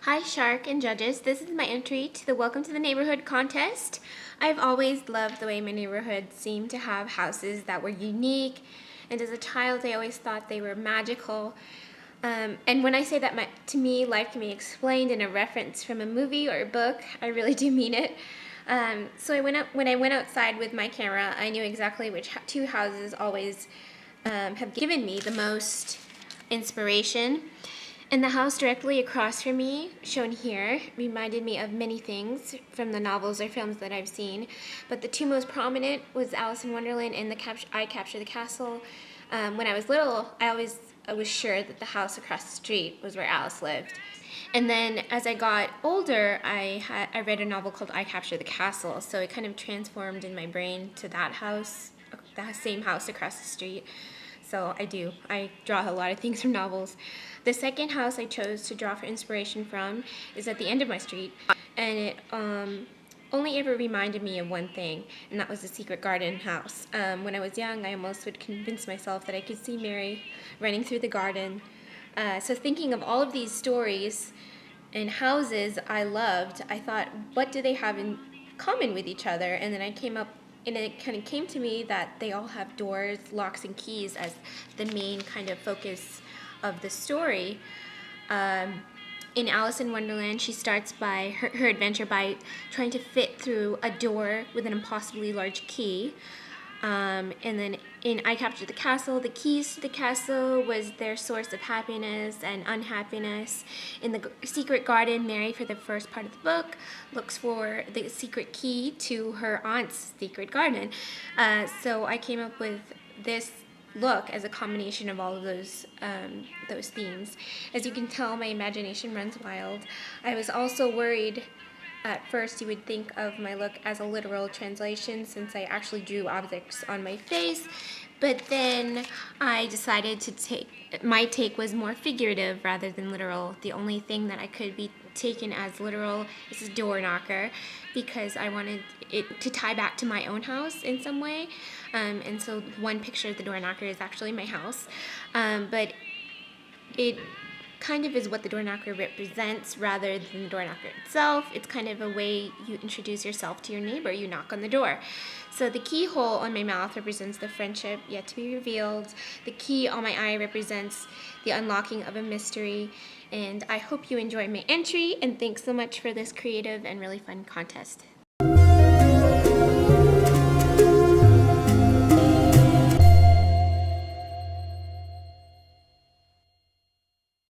Hi Shark and judges, this is my entry to the Welcome to the Neighborhood contest. I've always loved the way my neighborhood seemed to have houses that were unique, and as a child I always thought they were magical. And when I say that to me, life can be explained in a reference from a movie or a book, I really do mean it. So when I went outside with my camera, I knew exactly which two houses always have given me the most inspiration. And the house directly across from me, shown here, reminded me of many things from the novels or films that I've seen. But the two most prominent was Alice in Wonderland and I Capture the Castle. When I was little, I was sure that the house across the street was where Alice lived. And then as I got older, I read a novel called I Capture the Castle, so it kind of transformed in my brain to that house, that same house across the street. So I draw a lot of things from novels. The second house I chose to draw for inspiration from is at the end of my street, and it only ever reminded me of one thing, and that was the Secret Garden house. When I was young, I almost would convince myself that I could see Mary running through the garden. So thinking of all of these stories and houses I loved, I thought, what do they have in common with each other? And then it kind of came to me that they all have doors, locks, and keys as the main kind of focus of the story. In Alice in Wonderland, she starts by her adventure by trying to fit through a door with an impossibly large key. And then in I Captured the Castle, the keys to the castle was their source of happiness and unhappiness. In the Secret Garden, Mary, for the first part of the book, looks for the secret key to her aunt's secret garden. So I came up with this look as a combination of all of those themes. As you can tell, my imagination runs wild. I was also worried. At first, you would think of my look as a literal translation since I actually drew objects on my face, but then I decided my take was more figurative rather than literal. The only thing that I could be taken as literal is a door knocker because I wanted it to tie back to my own house in some way. And so one picture of the door knocker is actually my house, but it kind of is what the door knocker represents rather than the door knocker itself. It's kind of a way you introduce yourself to your neighbor. You knock on the door. So the keyhole on my mouth represents the friendship yet to be revealed. The key on my eye represents the unlocking of a mystery. And I hope you enjoy my entry, and thanks so much for this creative and really fun contest.